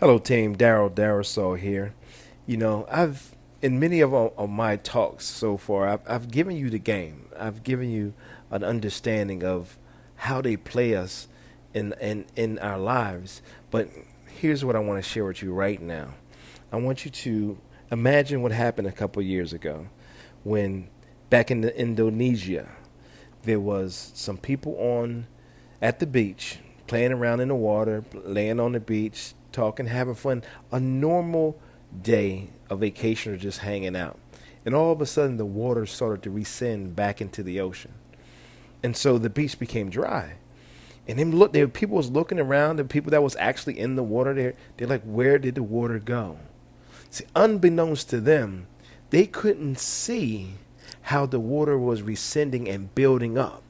Hello, team. Daryl Darasol here. I've in many of my talks so far, I've given you the game. I've given you an understanding of how they play us in our lives. But here's what I want to share with you right now. I want you to imagine what happened a couple years ago when back in Indonesia there was some people on at the beach playing around in the water, laying on the beach, talking, having fun. A normal day, a vacationer just hanging out. And all of a sudden, the water started to rescind back into the ocean. And so the beach became dry. And people was looking around, and people that was actually in the water there, they're like, where did the water go? See, unbeknownst to them, they couldn't see how the water was rescinding and building up.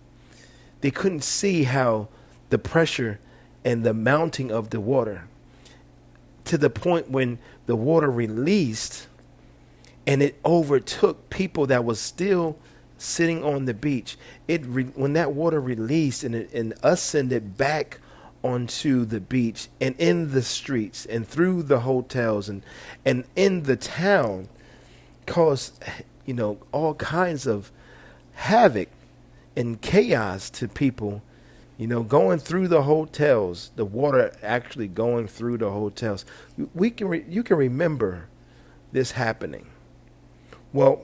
They couldn't see how the pressure and the mounting of the water to the point when the water released and it overtook people that was still sitting on the beach. When that water released and ascended back onto the beach and in the streets and through the hotels and in the town, caused all kinds of havoc and chaos to people, going through the hotels, the water actually going through the hotels. You can remember this happening. Well,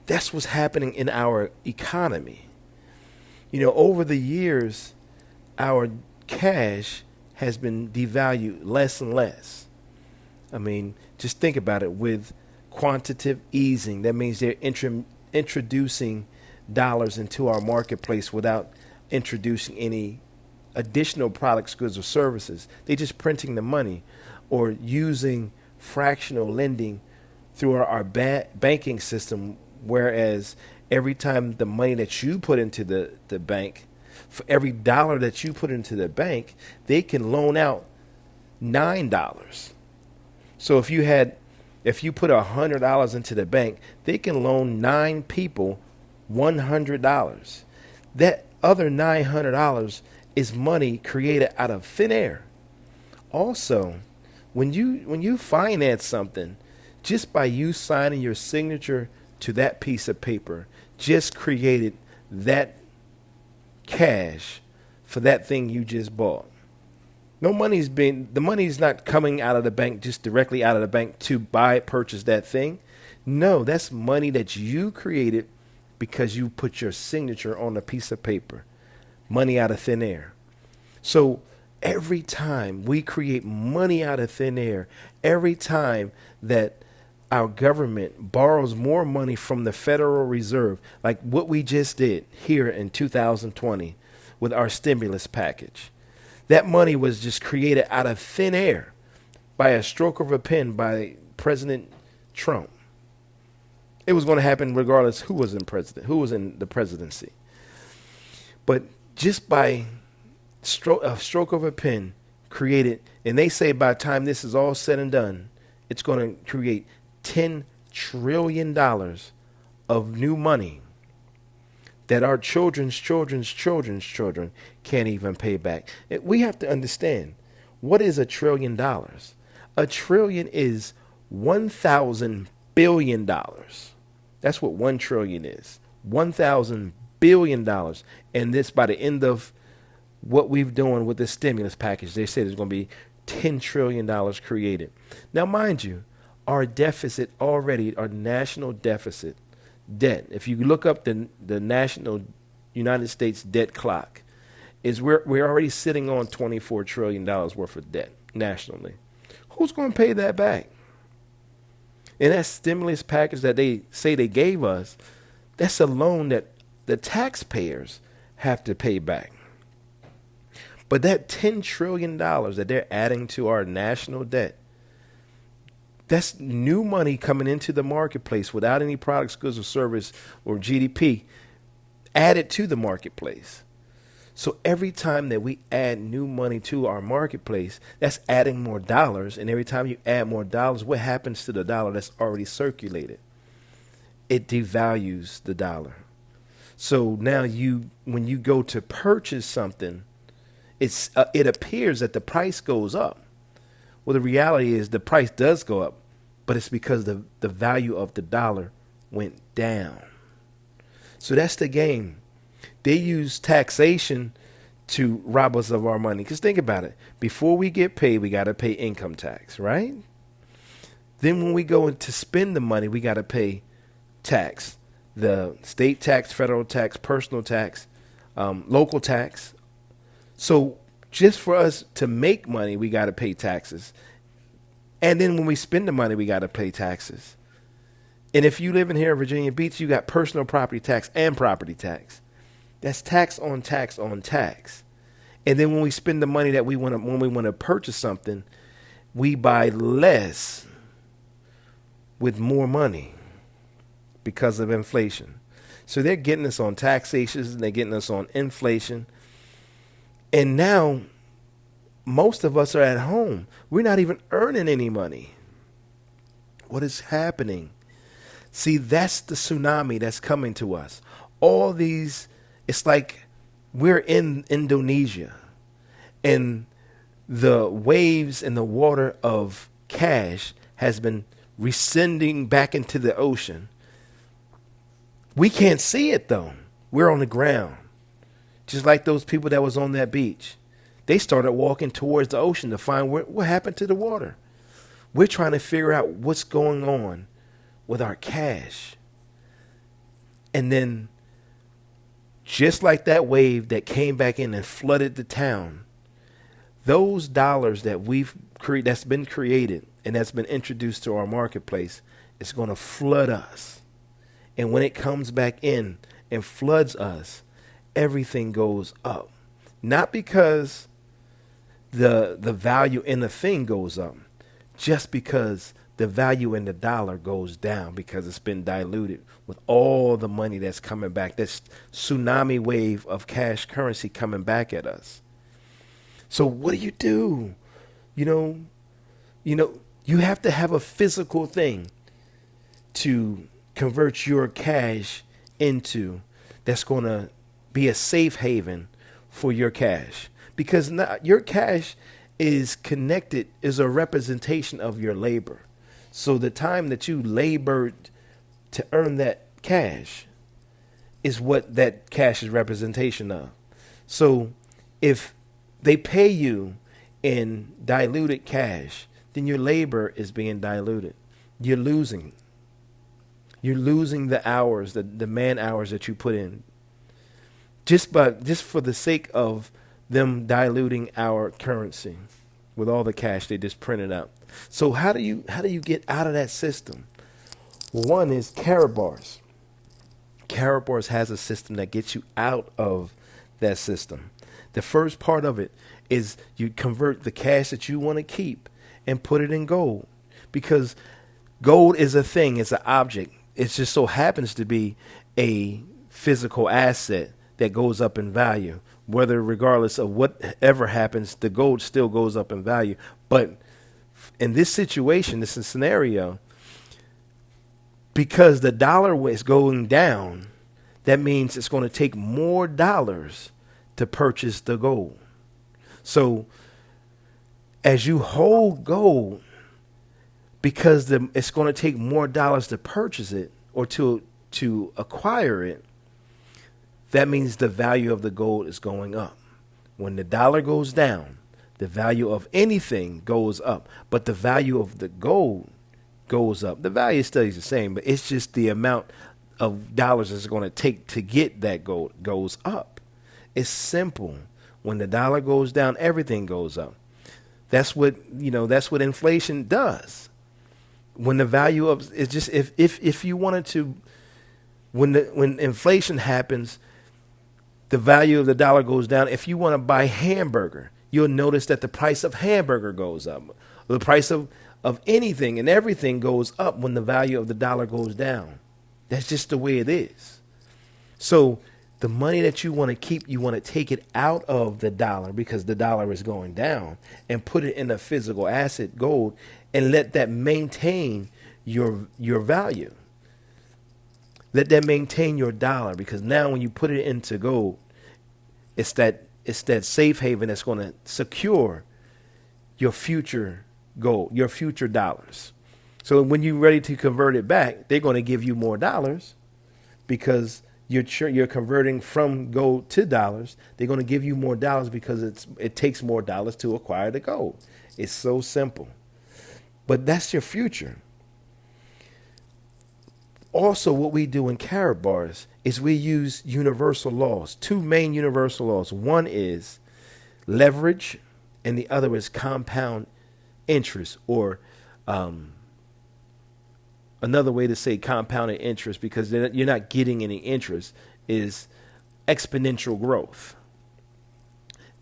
that's what's happening in our economy. Over the years, our cash has been devalued less and less. I mean, just think about it. With quantitative easing, that means they're introducing dollars into our marketplace without introducing any additional products, goods, or services. They're just printing the money or using fractional lending through our banking system, whereas every time the money that you put into the bank, for every dollar that you put into the bank, they can loan out $9. So if you put $100 into the bank, they can loan 9 people $100. That other $900 is money created out of thin air. Also, when you finance something, just by you signing your signature to that piece of paper, just created that cash for that thing you just bought. The money's not coming out of the bank, just directly out of the bank to purchase that thing. No, that's money that you created because you put your signature on a piece of paper. Money out of thin air. So every time we create money out of thin air, every time that our government borrows more money from the Federal Reserve, like what we just did here in 2020 with our stimulus package, that money was just created out of thin air by a stroke of a pen by President Trump. It was going to happen regardless who was in the presidency. But just by a stroke of a pen created, and they say by the time this is all said and done, it's going to create $10 trillion of new money that our children's children can't even pay back. We have to understand, what is $1 trillion? $1 trillion is 1,000 billion dollars. That's what 1 trillion is. 1,000 billion dollars. And this, by the end of what we've done with the stimulus package, they said there's going to be $10 trillion created. Now, mind you, our deficit already, our national deficit debt, if you look up the national United States debt clock, is we're already sitting on $24 trillion worth of debt nationally. Who's going to pay that back? And that stimulus package that they say they gave us, that's a loan that the taxpayers have to pay back. But that $10 trillion that they're adding to our national debt, that's new money coming into the marketplace without any products, goods, or service or GDP added to the marketplace. So every time that we add new money to our marketplace, that's adding more dollars. And every time you add more dollars, what happens to the dollar that's already circulated? It devalues the dollar. So now when you go to purchase something, it appears that the price goes up. Well, the reality is the price does go up, but it's because the value of the dollar went down. So that's the game. They use taxation to rob us of our money. Because think about it. Before we get paid, we got to pay income tax, right? Then when we go in to spend the money, we got to pay tax. The state tax, federal tax, personal tax, local tax. So just for us to make money, we got to pay taxes. And then when we spend the money, we got to pay taxes. And if you live in here in Virginia Beach, you got personal property tax and property tax. That's tax on tax on tax. And then when we spend the money that we want to, when we want to purchase something, we buy less with more money because of inflation. So they're getting us on taxation and they're getting us on inflation. And now most of us are at home. We're not even earning any money. What is happening? See, that's the tsunami that's coming to us. All these, it's like we're in Indonesia and the waves and the water of cash has been rescinding back into the ocean. We can't see it though. We're on the ground. Just like those people that was on that beach. They started walking towards the ocean to find what happened to the water. We're trying to figure out what's going on with our cash. And then just like that wave that came back in and flooded the town, those dollars that that's been created and that's been introduced to our marketplace is going to flood us. And when it comes back in and floods us, everything goes up. Not because the value in the thing goes up, just because the value in the dollar goes down because it's been diluted with all the money that's coming back. This tsunami wave of cash currency coming back at us. So what do? You have to have a physical thing to convert your cash into that's going to be a safe haven for your cash. Because your cash is connected, is a representation of your labor. So the time that you labored to earn that cash is what that cash is representation of. So if they pay you in diluted cash, then your labor is being diluted. You're losing. You're losing the hours, the man hours that you put in. Just for the sake of them diluting our currency with all the cash they just printed out. So how do you get out of that system? Well, one is Karatbars. Karatbars has a system that gets you out of that system. The first part of it is you convert the cash that you want to keep and put it in gold, because gold is a thing, it's an object. It just so happens to be a physical asset that goes up in value. Whether regardless of whatever happens, the gold still goes up in value. But in this situation, this is scenario, because the dollar is going down, that means it's going to take more dollars to purchase the gold. So as you hold gold, because it's going to take more dollars to purchase it or to acquire it, that means the value of the gold is going up. When the dollar goes down, the value of anything goes up, but the value of the gold goes up. The value stays the same, but it's just the amount of dollars it's going to take to get that gold goes up. It's simple. When the dollar goes down, everything goes up. That's what inflation does. When the value of it's just if you wanted to, when inflation happens, the value of the dollar goes down. If you want to buy hamburger, you'll notice that the price of hamburger goes up. The price of anything and everything goes up when the value of the dollar goes down. That's just the way it is. So the money that you want to keep, you want to take it out of the dollar because the dollar is going down and put it in a physical asset, gold, and let that maintain your value. Let that maintain your dollar, because now when you put it into gold, it's that safe haven that's going to secure your future gold, your future dollars. So when you're ready to convert it back, they're going to give you more dollars because you're converting from gold to dollars. They're going to give you more dollars because it takes more dollars to acquire the gold. It's so simple. But that's your future. Also, what we do in Karatbars is we use universal laws, two main universal laws. One is leverage, and the other is compound interest, or another way to say compounded interest, because you're not getting any interest, is exponential growth.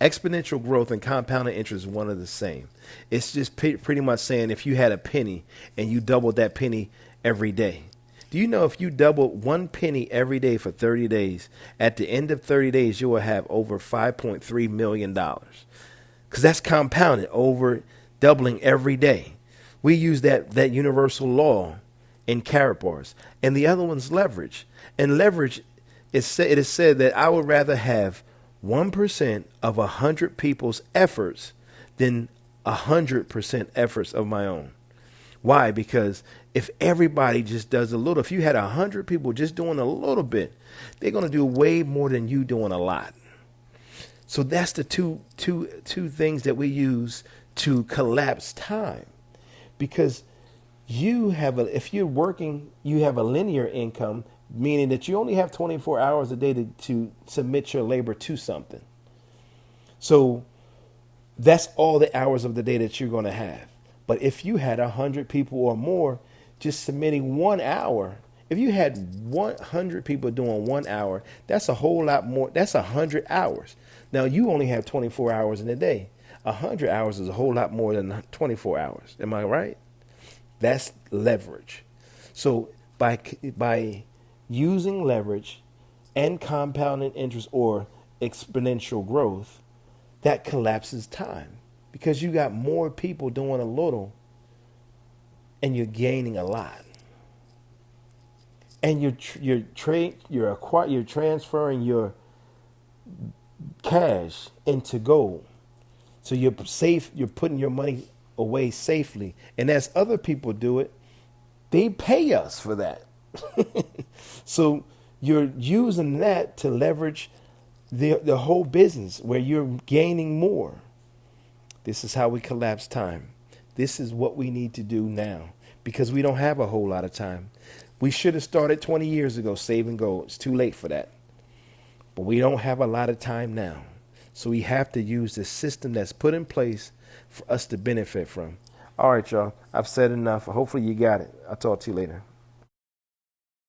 Exponential growth and compounded interest is one of the same. It's just pretty much saying if you had a penny and you doubled that penny every day. Do you know if you double 1 penny every day for 30 days, at the end of 30 days, you will have over $5.3 million? Because that's compounded over doubling every day. We use that universal law in Karatbars. And the other one's leverage. And leverage, it is said that I would rather have 1% of 100 people's efforts than 100% efforts of my own. Why? Because if everybody just does a little, if you had 100 people just doing a little bit, they're going to do way more than you doing a lot. So that's the two things that we use to collapse time. Because if you're working, you have a linear income, meaning that you only have 24 hours a day to submit your labor to something. So that's all the hours of the day that you're going to have. But if you had 100 people or more just submitting 1 hour, if you had 100 people doing 1 hour, that's a whole lot more. That's 100 hours. Now, you only have 24 hours in a day. 100 hours is a whole lot more than 24 hours. Am I right? That's leverage. So by using leverage and compounding interest or exponential growth, that collapses time. Because you got more people doing a little and you're gaining a lot. And you're transferring your cash into gold. So you're putting your money away safely. And as other people do it, they pay us for that. So you're using that to leverage the whole business where you're gaining more. This is how we collapse time. This is what we need to do now because we don't have a whole lot of time. We should have started 20 years ago saving gold. It's too late for that. But we don't have a lot of time now. So we have to use the system that's put in place for us to benefit from. All right, y'all. I've said enough. Hopefully you got it. I'll talk to you later.